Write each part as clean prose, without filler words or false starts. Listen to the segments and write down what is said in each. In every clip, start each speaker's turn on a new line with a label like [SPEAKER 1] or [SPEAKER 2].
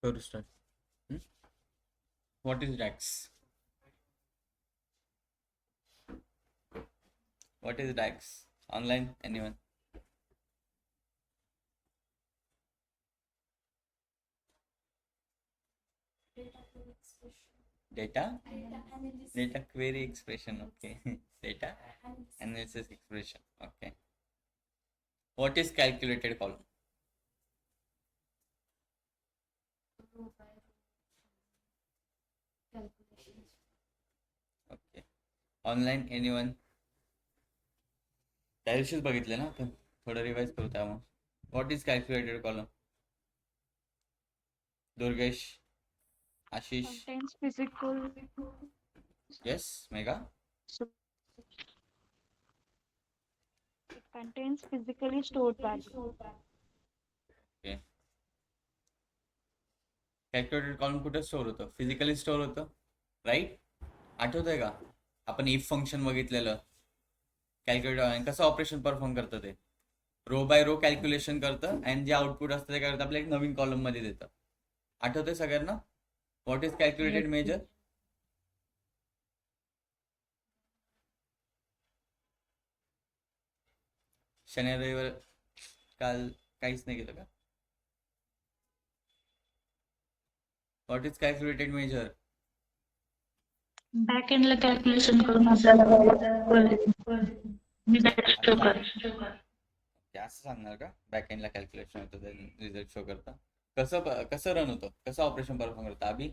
[SPEAKER 1] करू start. What is DAX? What is DAX? Online? Anyone? Data? Data query expression. Okay. Data analysis expression. Okay. What is calculated column? Okay. Online? Anyone? त्या दिवशीच बघितलं ना आपण, थोडं revise करू त्यामुळे. What is calculated column? Durgesh, Ashish,
[SPEAKER 2] Contains physical.
[SPEAKER 1] Yes, mega.
[SPEAKER 2] It contains physically stored value.
[SPEAKER 1] Okay. Calculated column कुठे store होतं? फिजिकली स्टोअर होतं, राईट? आठवतंय का आपण इफ फंक्शन बघितलेलं? कॅल्क्युलेटर कसं ऑपरेशन परफॉर्म करतं ते, रो बाय रो कॅल्क्युलेशन करतं आणि जे आउटपुट असतं ते करतं आपल्या एक नवीन कॉलम मध्ये देतं. आठवतंय सगळ्यांना? What is calculated measure? शनि रविवार काल काहीच नाही केलं का? What is calculated measure?
[SPEAKER 2] Back एंडला कॅल्क्युलेशन करून आपल्याला
[SPEAKER 1] असं सांगणार का बॅक एंडला कॅल्क्युलेशन होतं रिझल्ट शो करता? कसं कसं रन होतं, कसं ऑपरेशन परफॉर्म करतं अभि?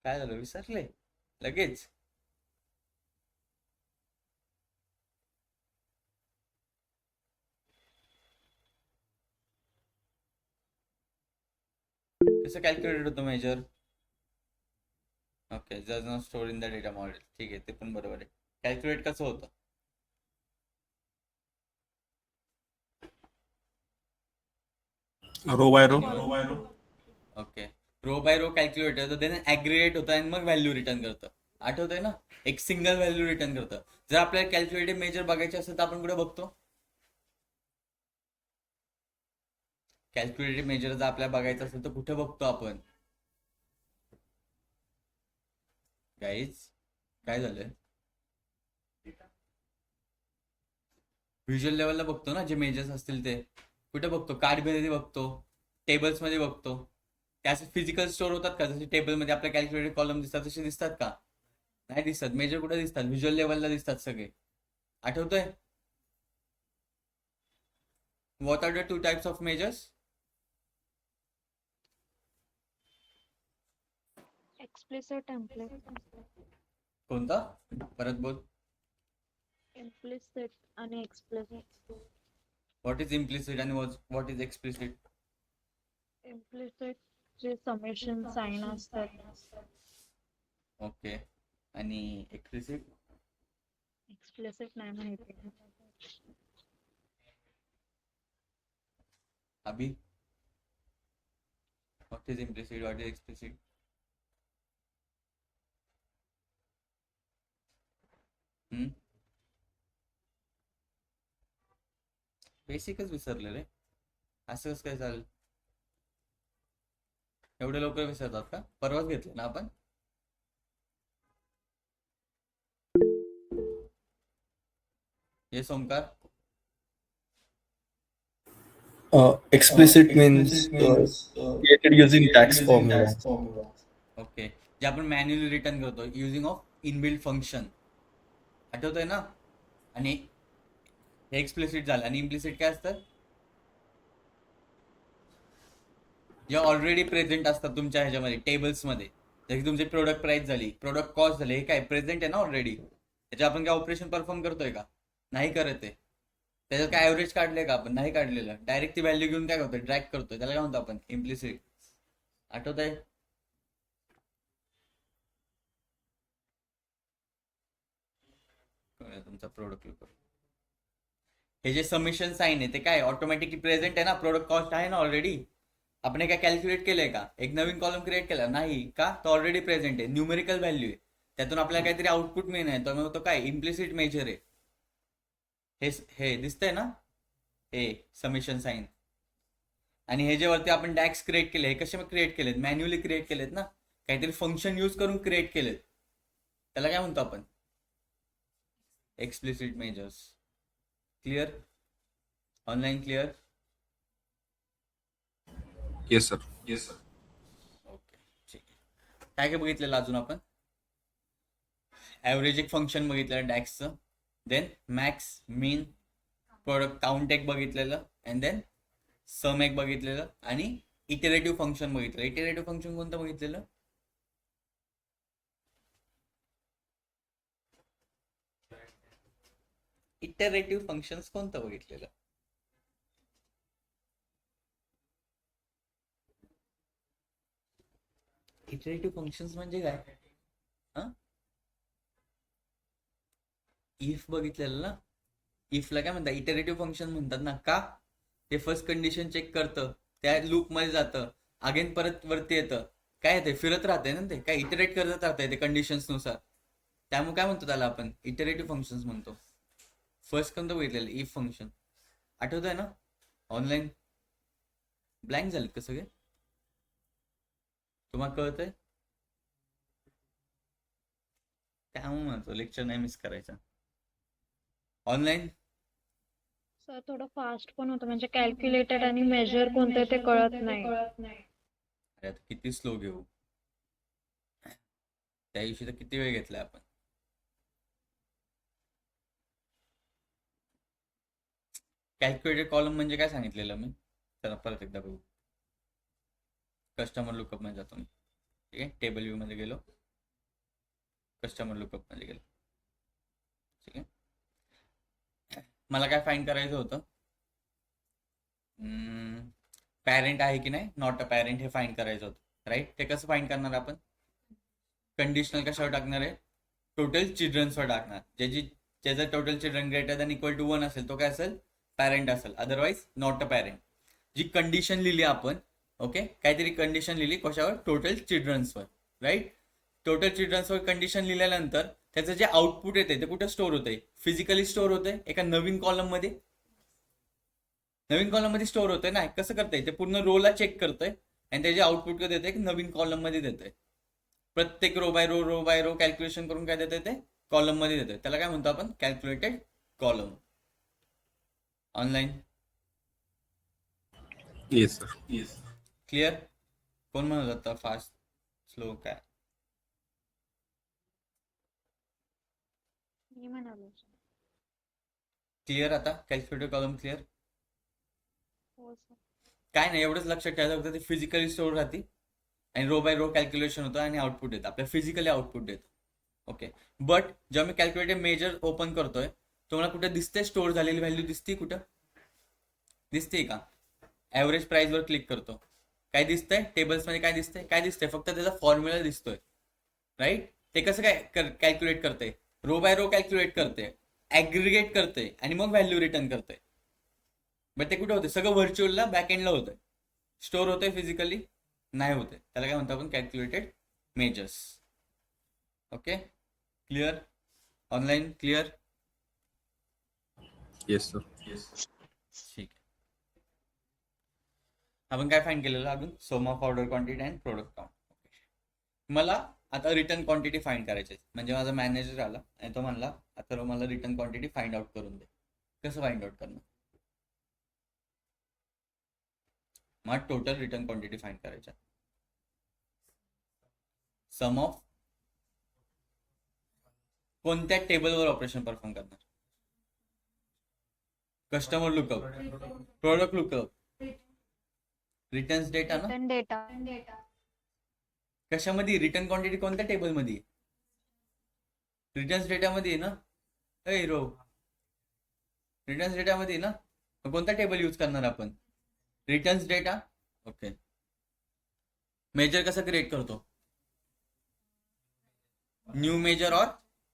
[SPEAKER 1] काय झालं, विसरले लगेच? कसं कॅल्क्युलेटेड होतं measure? Okay, just not store in the data model. ठीक आहे, ते पण बरोबर आहे. कॅल्क्युलेट कसं होतं?
[SPEAKER 3] Row by row.
[SPEAKER 1] Okay, row by row calculate होतं, त्याने ॲग्रिगेट होतं आणि मग व्हॅल्यू रिटर्न करतं. आठवतंय ना? एक सिंगल व्हॅल्यू रिटर्न करतं. जर आपल्याला कॅल्क्युलेटेड मेजर बघायचे असेल तर आपण कुठे बघतो? कॅल्क्युलेटेड मेजर जर आपल्याला बघायचं असेल तर कुठे बघतो आपण? गाईज, काय झालंय? व्हिज्युअल लेवलला बघतो ना, जे मेजर्स असतील ते. कुठे बघतो? कार्डमध्ये बघतो, टेबल्समध्ये बघतो. त्याचे फिजिकल स्टोअर होतात का? जसे टेबलमध्ये आपल्या कॅल्क्युलेटेड कॉलम दिसतात तसे दिसतात का? नाही दिसत. मेजर कुठे दिसतात? व्हिज्युअल लेवलला दिसतात सगळे. आठवतंय? What are the two types of measures?
[SPEAKER 2] Explicit
[SPEAKER 1] कोणता? परत बोल.
[SPEAKER 2] इम्प्लिसिट आणि एक्सप्लिसिट.
[SPEAKER 1] व्हॉट इज इम्प्लिसिट आणि व्हॉट इज एक्सप्लिसिट?
[SPEAKER 2] इम्प्लिसिट जे समेशन साइन असतात.
[SPEAKER 1] ओके, आणि एक्सप्लिसिट?
[SPEAKER 2] एक्सप्लिसिट नाही माहिती.
[SPEAKER 1] Abhi, what is implicit, what is explicit? बेसिकच विसरले रे. असं कसं काय चालेल? एवढे लवकर विसरतात का? परवाच घेतलं ना आपण. Yes Omkar.
[SPEAKER 3] Explicit means created using DAX formula.
[SPEAKER 1] Okay, जे आपण मॅन्युअली रिटर्न करतो युझिंग ऑफ इनबिल्ड फंक्शन. आठवतंय ना? आणि हे एक्सप्लिसिट झालं. आणि इम्प्लिसिट काय असतं? जे ऑलरेडी प्रेझेंट असतात तुमच्या ह्याच्यामध्ये टेबल्समध्ये. जसे तुमची प्रोडक्ट प्राइस झाली, प्रोडक्ट कॉस्ट झाली, हे काय प्रेझेंट आहे ना ऑलरेडी. त्याच्या आपण काय ऑपरेशन परफॉर्म करतोय का? नाही करत आहे. त्याच्यात काय ऍव्हरेज काढलंय का? आपण नाही काढलेलं. डायरेक्ट ती व्हॅल्यू घेऊन काय करतोय? ड्रॅग करतोय. त्याला काय म्हणतो आपण? इम्प्लिसिट. आठवत आहे? तुमचा प्रोडक्ट लुक. हे जे समिशन साईन आहे ते काय ऑटोमॅटिकली प्रेझेंट आहे ना, प्रोडक्ट कॉस्ट आहे ना ऑलरेडी. आपण हे काय कॅल्क्युलेट केलंय का? एक नवीन कॉलम क्रिएट केला नाही का? तो ऑलरेडी प्रेझेंट आहे, न्यूमेरिकल व्हॅल्यू आहे, त्यातून आपल्याला काहीतरी आउटपुट मिळणार आहे, तर मग तो काय इम्प्लिसिट मेजर आहे. हे दिसतंय ना, हे समेशन साइन. आणि हे जे वरती आपण डॅक्स क्रिएट केले, हे कसे क्रिएट केलेत? मॅन्युअली क्रिएट केलेत ना, काहीतरी फंक्शन यूज करून क्रिएट केलेत. त्याला काय म्हणतो आपण? Explicit measures. Clear? Online clear?
[SPEAKER 3] Yes, sir. Yes, sir.
[SPEAKER 1] Okay, ठीक आहे. काय काय बघितलेलं अजून आपण? ॲव्हरेज एक फंक्शन बघितलेलं डॅक्सचं, देन मॅक्स, मीन, प्रोडक्ट काउंट एक बघितलेलं, अँड देन सम एक बघितलेलं, आणि इटरेटिव्ह फंक्शन बघितलं. इटरेटिव्ह फंक्शन कोणतं बघितलेलं? इटरेटिव्ह फंक्शन्स कोणतं बघितलेलं? इटरेटिव्ह फंक्शन्स म्हणजे काय? इफ बघितलेलं ना. इफला काय म्हणतात? इटरेटिव्ह फंक्शन म्हणतात ना. का? ते फर्स्ट कंडिशन चेक करतं, त्या लूप मध्ये जातं, अगेन परत वरती येतं, काय येते? फिरत राहते ना ते, काय इटरेट करत राहतंय ते कंडिशन्स नुसार. त्यामुळे काय म्हणतो त्याला आपण? इटरेटिव्ह फंक्शन्स म्हणतो. फर्स्ट कोणतं बघितलेलं? If function. आठवत आहे ना? ऑनलाईन ब्लँक झालेत का सगळे? तुम्हाला कळतंय? त्यामुळे म्हणतो लेक्चर नाही मिस करायचा. ऑनलाईन
[SPEAKER 2] सर थोडं फास्ट पण होतं, म्हणजे कॅल्क्युलेटेड आणि मेजर कोणतं ते कळत नाही.
[SPEAKER 1] अरे आता किती स्लो घेऊ? त्या दिवशी तर किती वेळ घेतलाय आपण. कॅल्क्युलेटेड कॉलम म्हणजे काय सांगितलेलं मी? चला परत एकदा बघू. कस्टमर लुकअप मध्ये जातो मी. ठीक आहे, टेबल व्ह्यू मध्ये गेलो, कस्टमर लुकअप मध्ये गेलो. ठीक आहे, मला काय फाइंड करायचं होतं? पॅरेंट आहे की नाही, नॉट अ पॅरेंट, हे फाइंड करायचं होतं. राईट? ते कसं फाइंड करणार आपण? कंडिशनल कशावर टाकणार आहे? टोटल चिल्ड्रन्सवर टाकणार. ज्याचा total children greater than equal to 1 असेल तो काय असेल? पॅरेंट असेल, अदरवाईज नॉट अ पॅरेंट. जी कंडिशन लिहिली आपण, ओके, काहीतरी कंडिशन लिहिली कशावर? टोटल चिल्ड्रन्सवर. राईट? टोटल चिल्ड्रन्सवर कंडिशन लिहिल्यानंतर त्याचं जे आउटपुट येते ते कुठे स्टोअर होते? फिजिकली स्टोअर होते एका नवीन कॉलम मध्ये. नवीन कॉलम मध्ये स्टोअर होतंय ना. कसं करतंय? ते पूर्ण रोला चेक करतंय आणि त्याचे आउटपुट काय देते? नवीन कॉलम मध्ये देतंय. प्रत्येक रो बाय रो कॅल्क्युलेशन करून काय देते? ते कॉलम मध्ये देतंय. त्याला काय म्हणतो आपण? Calculated column. Online
[SPEAKER 3] Yes, sir. Yes.
[SPEAKER 1] Clear? कोण म्हणत होता फास्ट स्लो काय?
[SPEAKER 2] मी म्हणालो.
[SPEAKER 1] क्लिअर आता? Calculated column clear?
[SPEAKER 2] हो सर.
[SPEAKER 1] काय नाही, एवढंच लक्षात ठेवायचं होतं, ते फिजिकली स्टोअर राहते आणि रो बाय रो कॅल्क्युलेशन होतं आणि आउटपुट येतं, आपल्या फिजिकली आउटपुट देतं. ओके, बट जेव्हा मी कॅल्क्युलेटेड मेजर ओपन करतोय, तुम्हाला कुठे दिसते स्टोअर झालेली व्हॅल्यू? दिसते कुठं? दिसते का? ॲव्हरेज प्राइसवर क्लिक करतो, काय दिसतंय? टेबल्समध्ये काय दिसतंय? काय दिसतंय? फक्त त्याचा फॉर्म्युला दिसतोय. राईट? ते कसं काय कॅल्क्युलेट करते? रो बाय रो कॅल्क्युलेट करते, ऍग्रिगेट करते आणि मग व्हॅल्यू रिटर्न करते. बट ते कुठे होते? सगळं व्हर्च्युअलला बॅकएंडला होतंय. स्टोअर होतंय फिजिकली नाही होते. त्याला काय म्हणतो आपण? Calculated measures. Okay, clear? Online clear?
[SPEAKER 3] Yes, sir. Yes.
[SPEAKER 1] ठीक आहे. आपण काय फाइंड केलेलं अजून? Sum of order quantity and product count. मला आता रिटर्न क्वांटिटी फाइंड करायची, म्हणजे माझा मॅनेजर आला आणि तो म्हणला आता मला रिटर्न क्वांटिटी फाइंड आउट करून दे. कसं फाइंड आउट करणार? मला टोटल रिटर्न क्वांटिटी फाइंड करायच्या. सम ऑफ कोणत्या टेबलवर ऑपरेशन परफॉर्म करणार? Customer lookup, product lookup, returns data ना.
[SPEAKER 2] Return data.
[SPEAKER 1] कशामध्ये? रिटर्न क्वांटिटी कोणत्या टेबलमध्ये? रिटर्न्स डेटामध्ये ना. रो रिटर्न्स डेटामध्ये ना. कोणता टेबल यूज करणार आपण? Returns data. ओके, मेजर कसं क्रिएट करतो? न्यू मेजर, और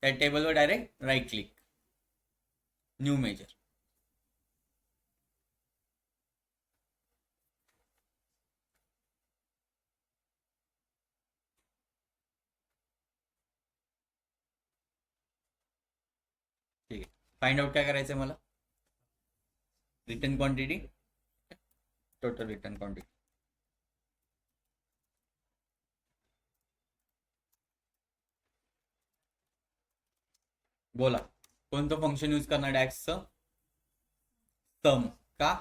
[SPEAKER 1] त्या टेबलवर direct right click, new measure. Find out काय करायचंय मला? Return quantity, total return quantity. बोला, कोणतं फंक्शन यूज करणार डॅक्सचं? सम. का?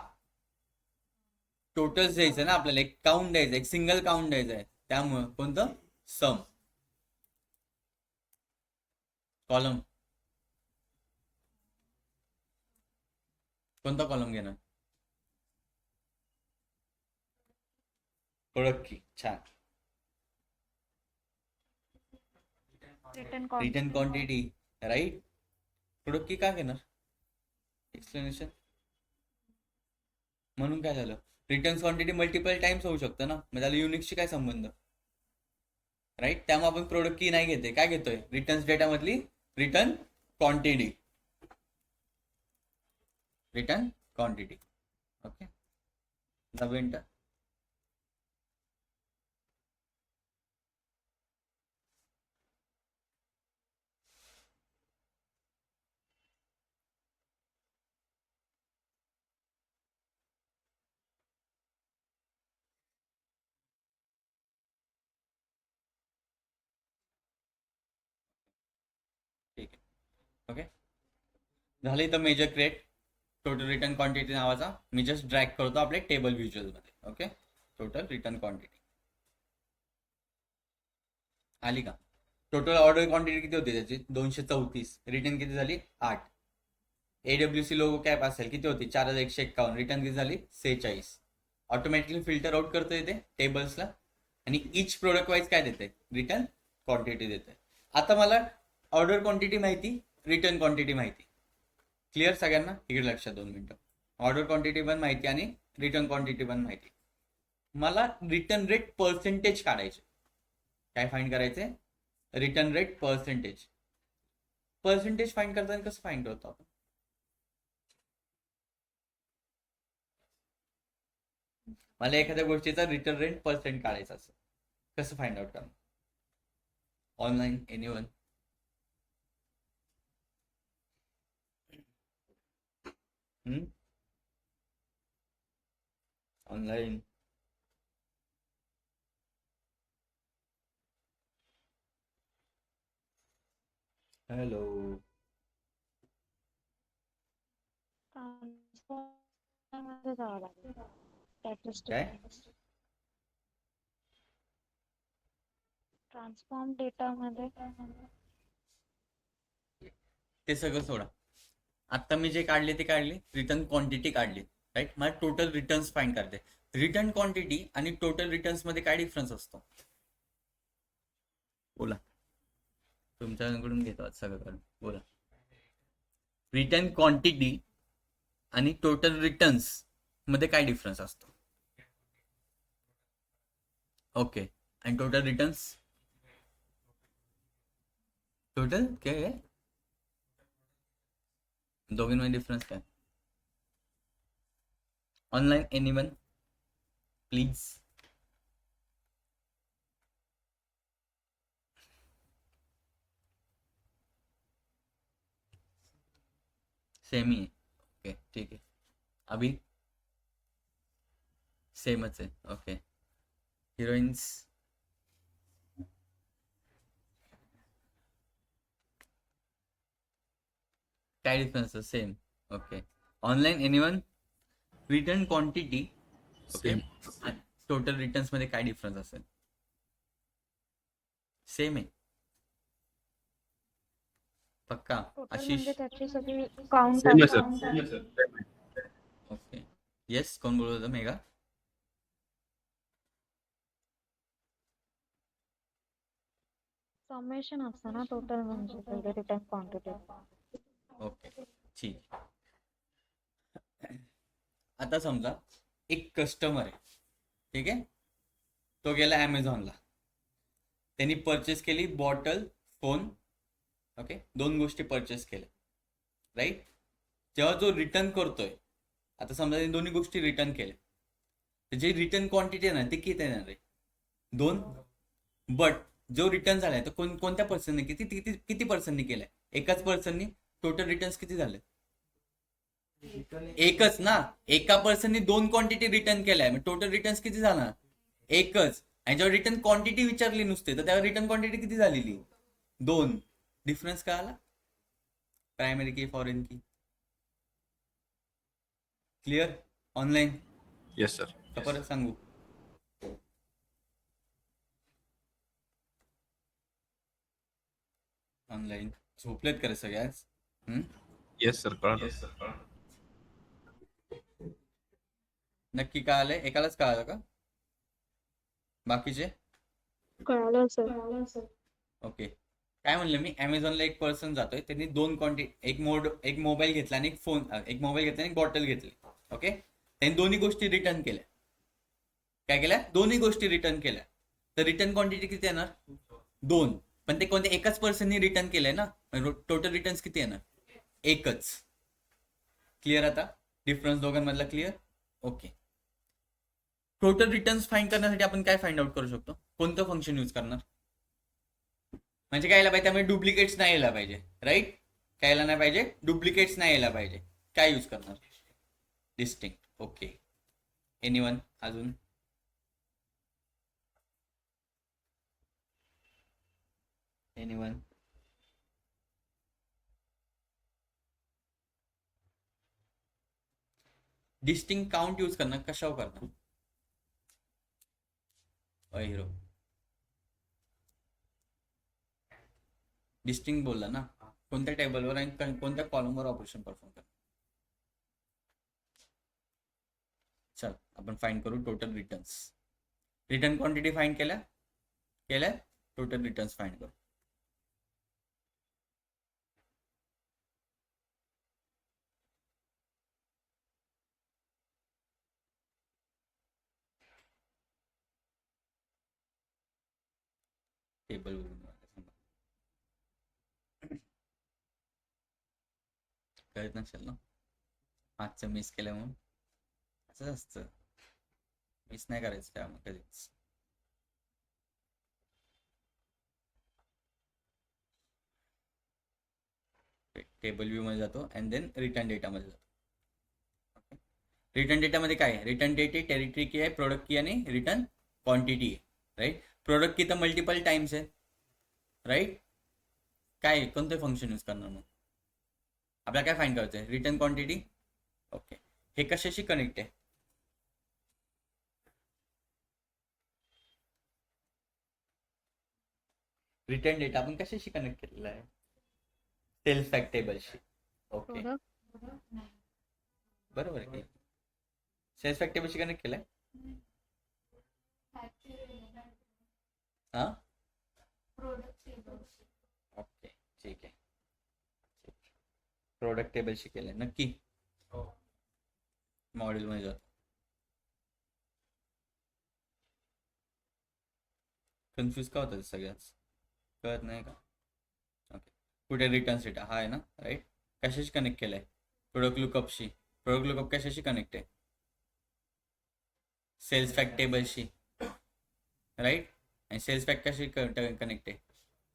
[SPEAKER 1] टोटल द्यायचं ना आपल्याला, एक काउंट द्यायचं, एक सिंगल काउंट द्यायचं आहे, त्यामुळं कोणतं? सम. कॉलम, कोणता कॉलम घेणार? प्रोडक्ट की. छान. Return quantity, right. प्रोडक्ट की का घेणार? एक्सप्लेनेशन. म्हणून काय झालं? रिटर्न क्वांटिटी मल्टिपल टाइम्स होऊ शकतं ना, मग त्याला युनिक्सशी काय संबंध? राईट. त्यामुळे आपण प्रोडक्ट की नाही घेते, काय घेतोय? रिटर्न्स डेटा मधली return quantity. Return quantity. Okay, enter. ठीक आहे. ओके, झालं. इथं measure create total return quantity नावाचा मी जस्ट ड्रॅग करतो आपल्या टेबल व्हिज्युअल मध्ये. ओके, टोटल रिटर्न क्वांटिटी आली का? टोटल ऑर्डर क्वांटिटी किती होती त्याची? 234. रिटर्न किती झाली? 8. AWC लोगो कॅप असेल किती होती? 4151. रिटर्न किती झाली? 46. ऑटोमॅटिकली फिल्टर आउट करतो येते टेबल्सला आणि इच प्रोडक्ट वाईज काय देते? रिटर्न क्वांटिटी देते. आता मला ऑर्डर क्वांटिटी माहिती, रिटर्न क्वांटिटी माहिती. क्लिअर सगळ्यांना? इकडे लक्षात 2 मिनिटं. ऑर्डर क्वांटिटी पण माहिती आणि रिटर्न क्वांटिटी पण माहिती. मला रिटर्न रेट पर्सेंटेज काढायचे. काय फाइंड करायचे? Return rate percentage. Percentage find करताना कसं फाइंड करतो आपण? मला एखाद्या गोष्टीचा रिटर्न रेट पर्सेंट काढायचा असं, कसं फाइंड आउट करणार? Online, anyone? ऑनलाईन. हॅलो.
[SPEAKER 2] मध्ये जावं लागेल.
[SPEAKER 1] काय?
[SPEAKER 2] ट्रान्सफॉर्म डेटा मध्ये
[SPEAKER 1] ते सगळं सोडा. आता मी जे काढले ते काढले, रिटर्न क्वांटिटी काढली, राईट. मला टोटल रिटर्न्स फाइंड करते. रिटर्न क्वांटिटी आणि टोटल रिटर्न्स मध्ये काय डिफरन्स असतो? बोला, तुमच्याकडून घेतो आज सगळं करून. बोला. रिटर्न क्वांटिटी आणि टोटल रिटर्न्स मध्ये काय डिफरन्स असतो? ओके, आणि टोटल रिटर्न्स? टोटल काय आहे? दोघींमध्ये डिफरन्स काय? Online, anyone please? सेम ही आहे. ओके, ठीक आहे. अभी सेमच आहे. ओके. हिरोइन्स? काय difference? Same. Okay. Online, anyone? Return quantity, okay, total returns मध्ये काय डिफरन्स असेल? सेम आहे. पक्का?
[SPEAKER 2] टोटल
[SPEAKER 1] आशिष?
[SPEAKER 2] म्हणजे त्याची सगळी काउंट
[SPEAKER 3] Same आहे,
[SPEAKER 2] असते.
[SPEAKER 3] sir.
[SPEAKER 1] ओके. येस, कोण बोलत होतं? मेघा?
[SPEAKER 2] समेशन असतं ना टोटल म्हणजे तेवढे रिटर्न क्वांटिटी.
[SPEAKER 1] ओके, ठीक. आता समजा एक कस्टमर आहे, ठीक आहे. तो गेला ॲमेझॉनला, त्यांनी परचेस केली बॉटल, फोन. ओके, 2 गोष्टी परचेस केल्या, राईट. जेव्हा जो रिटर्न करतोय, आता समजा त्यांनी दोन्ही गोष्टी रिटर्न केल्या, तर जे रिटर्न क्वांटिटी आहे ना, ते किती येणार आहे? 2. बट जो रिटर्न झालाय तो कोणत्या पर्सनने किती पर्सननी केलाय? एकाच पर्सननी टोटल रिटर्न्स किती झाले? एकच ना. एका पर्सननी 2 क्वांटिटी रिटर्न केलाय, मग टोटल रिटर्न्स किती झाला? एकच. आणि जेव्हा रिटर्न क्वांटिटी विचारली नुसते, तर त्यावर रिटर्न क्वांटिटी किती झालेली? 2. डिफरन्स काय आला? प्रायमरी की फॉरेन की? क्लिअर? Online
[SPEAKER 3] Yes, sir.
[SPEAKER 1] का परत सांगू? ऑनलाईन झोपलेत करे सगळ्याच?
[SPEAKER 3] Yes, sir. कळलं.
[SPEAKER 1] नक्की काय आलंय? एकालाच कळालं का? बाकीचे?
[SPEAKER 2] कळालं सर.
[SPEAKER 1] ओके. काय म्हणलं मी? अमेझॉनला एक पर्सन जातोय, त्यांनी 2 क्वांटिटी, एक मोबाईल घेतला आणि एक मोबाईल घेतला आणि एक बॉटल घेतली. ओके. त्यांनी दोन्ही गोष्टी रिटर्न केल्या. काय केल्या? दोन्ही गोष्टी रिटर्न केल्या. तर रिटर्न क्वांटिटी किती येणार? 2. पण ते कोणत्या एकाच पर्सननी रिटर्न केलंय ना, टोटल रिटर्न्स किती येणार? एकच. क्लिअर आता? डिफरन्स दोघांमधला clear? Okay. Total returns find करण्यासाठी आपण काय फाइंड आउट करू शकतो? कोणतं फंक्शन यूज करणार? म्हणजे काय यायला पाहिजे? त्यामुळे डुप्लिकेट्स नाही यायला पाहिजे, राईट? काय यायला नाही पाहिजे? डुप्लिकेट्स नाही यायला पाहिजे. काय यूज करणार? डिस्टिंक्ट. ओके. एनीवन अजून? एनीवन? डिस्टिंक्ट काउंट यूज करणार. कशावर करणार? हिरो डिस्टिंक्ट बोलला ना, कोणत्या टेबलवर आणि कोणत्या कॉलमवर ऑपरेशन परफॉर्म करणार? चल आपण फाइंड करू total returns. Return quantity find केल्या टोटल रिटर्न्स फाइंड करू. टेबल कळत नसेल ना, आजचं मिस केलं म्हणून. असंच असतं, मिस नाही करायचं त्यामुळे कधीच. टेबल व्ह्यू मध्ये जातो अँड देन रिटर्न डेटा मध्ये जातो. रिटर्न डेटा मध्ये काय आहे? रिटर्न डेट आहे, टेरिटरी की आहे, प्रोडक्ट की आणि रिटर्न क्वांटिटी आहे, राईट? प्रोडक्ट की तर मल्टिपल टाइम्स आहे, राईट? काय कोणते फंक्शन यूज करणार मग? आपल्याला काय फाइंड करायचं आहे? Return quantity. ओके. हे कशाशी कनेक्ट आहे? रिटर्न डेटा आपण कशाशी कनेक्ट केलेला आहे? Sales fact टेबलशी. ओके, बरोबर आहे. सेल्स फॅक्ट टेबलशी कनेक्ट केलाय. हा, ओके, ठीक आहे. प्रोडक्ट टेबलशी केलंय नक्की? मॉड्यूल मध्ये जातो. कन्फ्यूज का होतं सगळ्याच? कळत नाही का? ओके. कुठे रिटर्न डेटा हा आहे ना, राईट? कशाशी कनेक्ट केलंय? प्रोडक्ट लुकअपशी. प्रोडक्ट लुकअप कशाशी कनेक्ट आहे? सेल्स फॅक्ट टेबलशी, राईट? आणि सेल्स फॅक्ट कशी कनेक्ट आहे?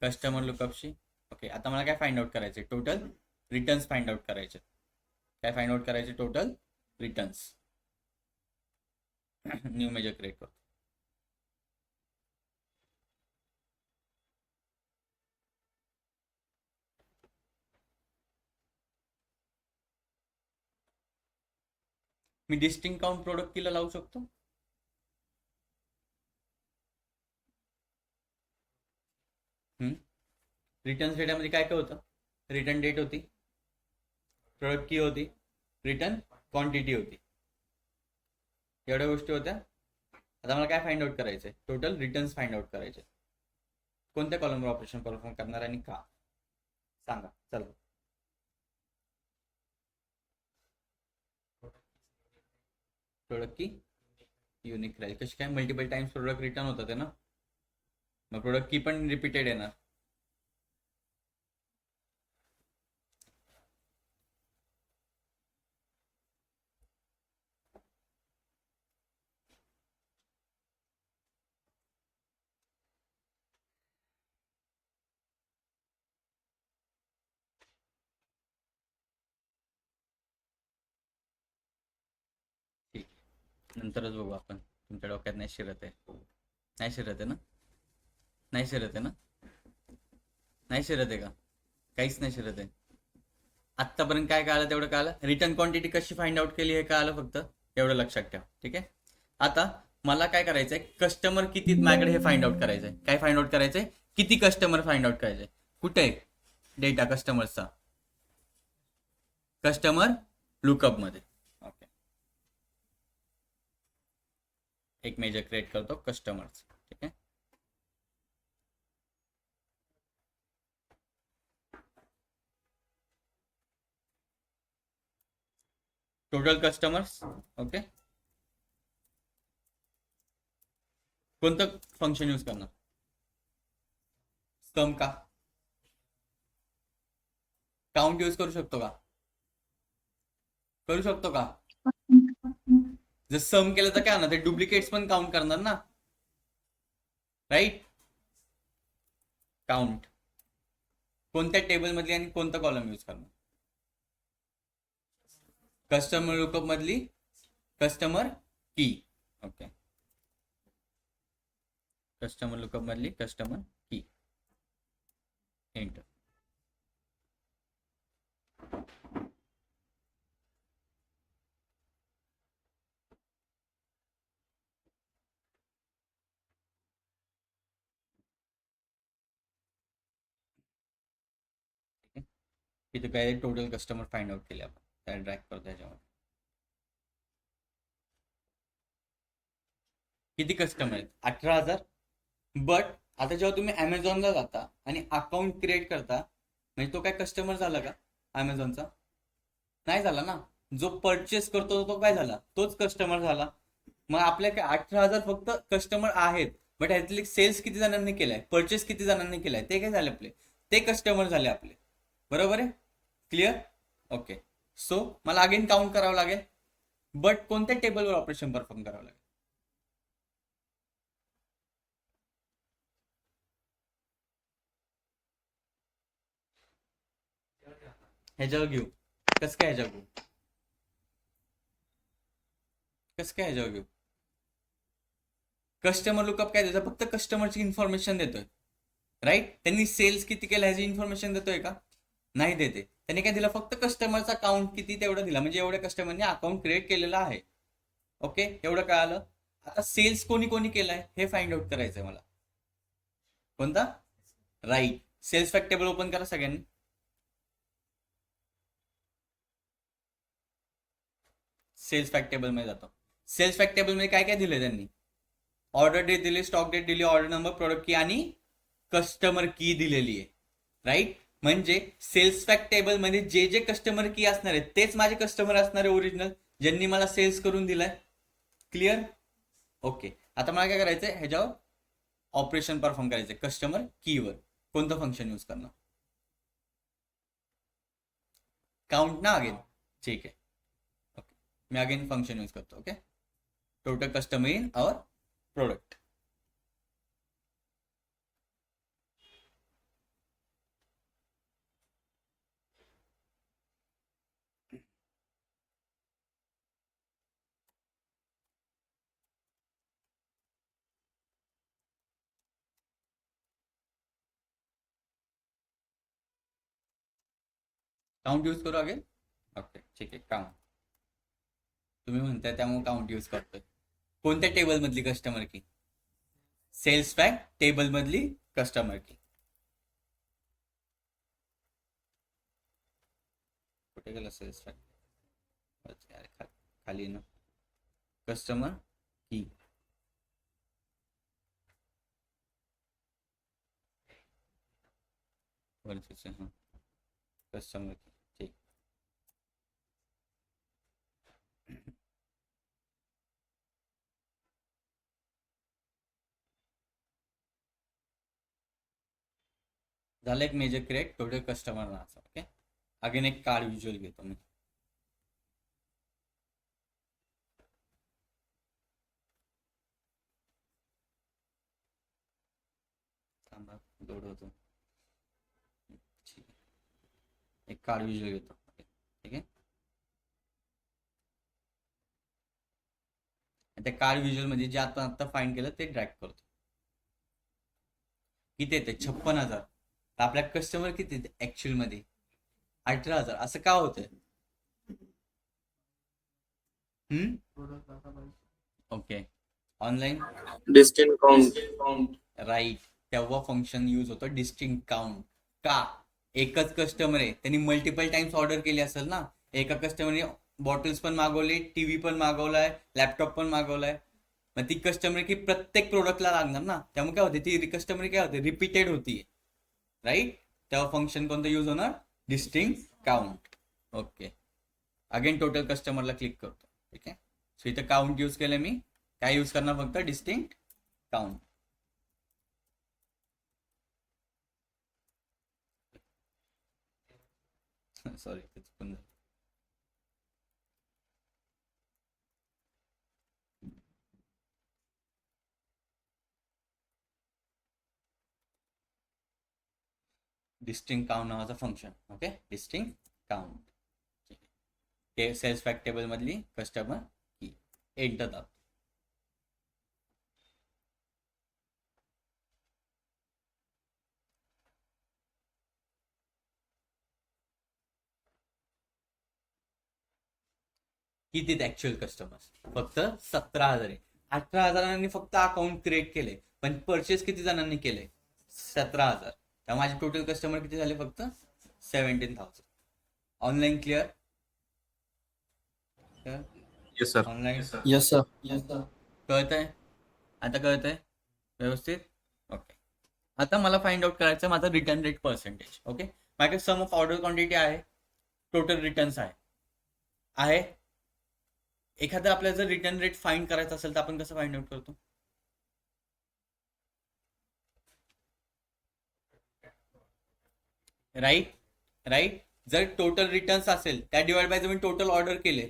[SPEAKER 1] कस्टमर लुकअपशी. ओके. आता मला काय फाइंड आउट करायचे? टोटल रिटर्न्स फाइंड आउट करायचे. काय फाइंड आउट करायचे? Total returns. New measure create करतो. मी डिस्टिंक्ट काउंट प्रोडक्ट कीला लावू शकतो. रिटर्न डेटामध्ये काय काय होतं? रिटर्न डेट होती, प्रोडक्ट की होती, रिटर्न क्वांटिटी होती. एवढ्या गोष्टी होत्या. आता मला काय फाइंड आउट करायचंय? टोटल रिटर्न्स फाइंड आउट करायचे. कोणत्या कॉलमवर ऑपरेशन परफॉर्म करणार आणि का? सांगा चला. प्रोडक्ट की युनिक राहील. कशी काय? मल्टिपल टाइम्स प्रोडक्ट रिटर्न होतात आहे ना, मग प्रोडक्ट की पण रिपीटेड येणार. नंतरच बघू आपण. तुमच्या डोक्यात नाही शिरत आहे. नाही शिरत आहे ना? नाही शिरत आहे ना? नाही शिरत आहे का? काहीच नाही शिरत आहे. आत्तापर्यंत काय कळालं तेवढं कळालं. रिटर्न क्वांटिटी कशी फाइंड आउट केली हे कळालं फक्त. एवढं लक्षात ठेवा. ठीक आहे. आता मला काय करायचंय, कस्टमर किती माझ्याकडे हे फाइंड आउट करायचंय. काय फाइंड आउट करायचंय? किती कस्टमर फाइंड आउट करायचंय. कुठे आहे डेटा कस्टमर्सचा? कस्टमर लुकअप मध्ये. ओके, एक मेजर क्रिएट करतो कस्टमर्स. ठीक आहे. Total customers. ओके, कोणतं फंक्शन यूज करणार? सम का? काउंट यूज करू शकतो का? करू शकतो का? जर सम केलं तर काय होणार, ते डुप्लिकेट्स पण काउंट करणार ना, राईट? काउंट कोणत्या टेबल मधली आणि कोणता कॉलम यूज करणार? कस्टमर लुकअप मधली कस्टमर की. ओके, कस्टमर लुकअप मधली कस्टमर की. एंटर. इथे काय टोटल कस्टमर फाइंड आउट केले आपण, त्याला ड्रॅग करतो त्याच्यामध्ये. किती कस्टमर आहेत? 18,000. बट आता जेव्हा तुम्ही अमेझॉनला जाता आणि अकाउंट क्रिएट करता, म्हणजे तो काय कस्टमर झाला का अमेझॉनचा? नाही झाला ना. जो परचेस करतो तो काय झाला? तोच कस्टमर झाला. मग आपल्या काय 18,000 फक्त कस्टमर आहेत, बट ह्यातले सेल्स किती जणांनी केलाय, परचेस किती जणांनी केलाय, ते काय झाले आपले? ते कस्टमर झाले आपले. बरोबर आहे? क्लिअर? ओके. सो मला अगेन काउंट करावं लागेल, बट कोणत्या टेबलवर ऑपरेशन परफॉर्म करावं लागेल? ह्याच्यावर घेऊ. कसं काय ह्याच्यावर घेऊ? कसं काय ह्याच्यावर घेऊ? कस्टमर लुकअप काय देतो? फक्त कस्टमरची इन्फॉर्मेशन देतोय, राईट? त्यांनी सेल्स किती केलं ह्याची इन्फॉर्मेशन देतोय का? नाही देते. त्यांनी काय दिलं? फक्त कस्टमरचा काउंट किती तेवढं दिला, म्हणजे एवढ्या कस्टमरने अकाउंट क्रिएट केलेलं आहे. ओके, एवढं कळालं. आता सेल्स कोणी कोणी केलाय हे फाइंड आउट करायचंय मला. कोणता? Right. Sales fact table open करा सगळ्यांनी. सेल्स फॅक्ट टेबल मध्ये जातो. सेल्स फॅक्ट टेबल मध्ये काय काय दिलंय त्यांनी? ऑर्डर डेट दिली, स्टॉक डेट दिली, ऑर्डर नंबर, प्रोडक्ट की आणि कस्टमर की दिलेली आहे, राईट? म्हणजे सेल्स फॅक्ट टेबल मध्ये जे जे कस्टमर की असणार आहेत तेच माझे कस्टमर असणार आहे ओरिजिनल, ज्यांनी मला सेल्स करून दिलाय. क्लिअर? ओके. आता मला काय करायचंय, ह्याच्यावर ऑपरेशन परफॉर्म करायचंय कस्टमर कीवर. कोणतं फंक्शन यूज करणार? काउंट ना अगेन. ठीक आहे. ओके, मी अगेन फंक्शन यूज करतो. Okay, total customer in our product. Count use करू अगेन. ओके, ठीक आहे. काउंट तुम्ही म्हणताय त्यामुळे काउंट यूज करतोय. कोणत्या टेबल मधली कस्टमर की? सेल्स फॅक्ट टेबल मधली कस्टमर की. कुठे गेला सेल्स फॅक्ट? खाली ना, कस्टमर की. वरतीच आहे. कस्टमर की. ठीक. झालं एक मेजर क्रिएट टोटल कस्टमर नावाचा. ओके, अगेन एक कार्ड व्हिज्युअल घेतो मी. थांबा, लोड होतो. ठीक आहे, एक कार्ड व्हिज्युअल घेतो. ठीक आहे. त्या कार्ड व्हिज्युअल मध्ये जे आपण आता फाइंड केलं ते ड्रॅग करतो. किती येते 56,000. तर आपल्या कस्टमर किती येते ऍक्च्युअल मध्ये 18,000. असं का होतंय? Okay. Online
[SPEAKER 3] Distinct count.
[SPEAKER 1] Right. तेव्हा फंक्शन यूज होतं डिस्टिंक्ट काउंट. का? एकच कस्टमर आहे, त्यांनी मल्टिपल टाइम्स ऑर्डर केली असेल ना. एका कस्टमरने बॉटल्स पण मागवले, टीव्ही पण मागवलाय, लॅपटॉप पण मागवलाय. मग ती कस्टमर की प्रत्येक प्रोडक्टला लागणार ना. त्यामुळे काय होते, ती कस्टमर काय होते, रिपीटेड होती. राईट. तेव्हा फंक्शन कोणतं यूज होणार? Distinct count. Okay. Again total कस्टमरला क्लिक करतो. ठीक आहे. सो इथं काउंट यूज केलं मी. काय यूज करणार? फक्त डिस्टिंक्ट काउंट. सॉरी, चुकून झालं. डिस्टिंक्ट काउंट नावाचं फंक्शन. ओके. Distinct count. ते सेल्स फॅक्ट टेबल मधली कस्टमर की. एंटर दाब. किती ऍक्च्युअल कस्टमर्स? फक्त 17,000 आहे. 18,000 फक्त अकाउंट क्रिएट केले, पण परचेस किती जणांनी केले? 17,000. तर माझे टोटल कस्टमर किती झाले? फक्त 17,000. Online clear?
[SPEAKER 3] Yes, sir.
[SPEAKER 1] Online
[SPEAKER 3] Yes, sir.
[SPEAKER 1] कळत आहे? आता कळत आहे व्यवस्थित? ओके. आता मला फाइंड आउट करायचं माझा रिटर्न रेट पर्सेंटेज. ओके. माझ्याकडे सम ऑफ ऑर्डर क्वांटिटी आहे, टोटल रिटर्न्स आहे. एखादा आपल्याला जर रिटर्न रेट फाइंड करायचा असेल तर आपण कसं फाइंड आउट करतो? राईट. जर टोटल रिटर्न्स असेल त्या डिवाइड बाय तुम्ही टोटल ऑर्डर केले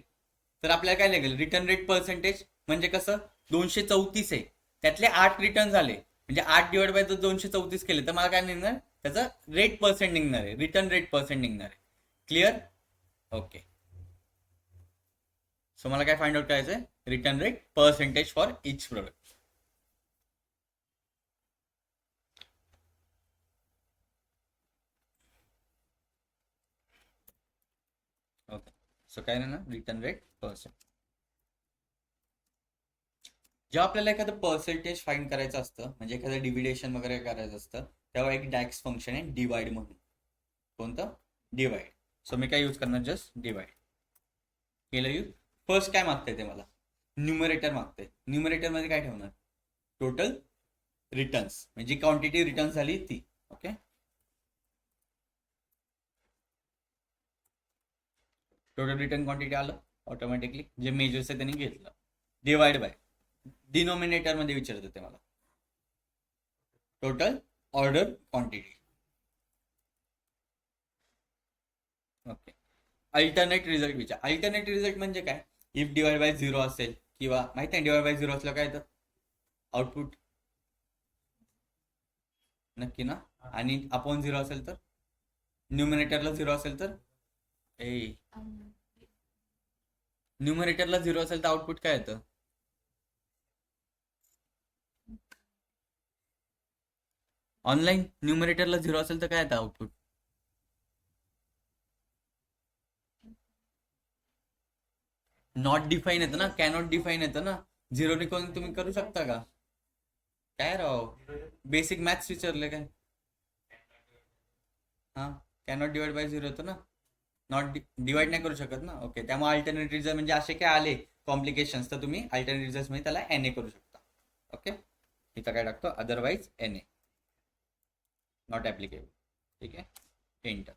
[SPEAKER 1] तर आपल्याला काय लागेल? रिटर्न रेट पर्सेंटेज म्हणजे कसं? 234 आहे, त्यातले 8 रिटर्न झाले, म्हणजे 8 डिवाइड बाय 234 केले तर मला काय निघणार? त्याचा रेट पर्सेंट निघणार आहे, रिटर्न रेट पर्सेंट निघणार आहे. क्लिअर? ओके. सो मला काय फाइंड आउट करायचंय? Return rate percentage for each product. Okay. So काय ना रिटर्न रेट पर्सेंट. जेव्हा आपल्याला एखादं पर्सेंटेज फाइंड करायचं असतं, म्हणजे एखादं डिव्हिडेशन वगैरे करायचं असतं, तेव्हा एक डॅक्स फंक्शन आहे डिवाइड म्हणून. कोणतं? डिवाइड. सो मी काय यूज करणार? जस्ट डिवाइड केलं. यूज फर्स्ट काय मागतंय ते मला? न्यूमरेटर मागतंय. न्यूमरेटर मध्ये काय ठेवणार? टोटल रिटर्न्स, म्हणजे क्वांटिटी रिटर्न झाली ती. ओके. टोटल रिटर्न क्वांटिटी आलं ऑटोमॅटिकली, जे मेजर्स आहे त्यांनी घेतलं. डिवाइड बाय डिनोमिनेटर मध्ये विचारतं ते मला total order quantity. Okay. Alternate result विचार. अल्टरनेट रिझल्ट म्हणजे काय? इफ डिवाइड बाय 0 असेल, किंवा माहिती आहे डिवाइड बाय 0 असलं काय तर आउटपुट नक्की ना. आणि अपॉन 0 असेल तर, न्यूमरेटरला 0 असेल तर, न्यूमरेटरला 0 असेल तर आउटपुट काय येतं? ऑनलाईन न्यूमरेटरला 0 असेल तर काय येतं आउटपुट? नॉट डिफाईन येतं ना, कॅनॉट डिफाईन येतं ना. 0 ने कोण तुम्ही करू शकता का? काय राव, बेसिक मॅथ्स विचारले काय? हा, कॅनॉट डिवाइड बाय 0 होतं ना, नॉट डिवाइड नाही करू शकत ना. ओके. त्यामुळे अल्टरनेट रिझल्ट म्हणजे असे काय आले कॉम्प्लिकेशन्स तर तुम्ही अल्टरनेट रिझल्ट मध्ये त्याला एन ए करू शकता. ओके. इथं काय टाकतो? Otherwise N A not applicable. ठीक आहे. एंटर.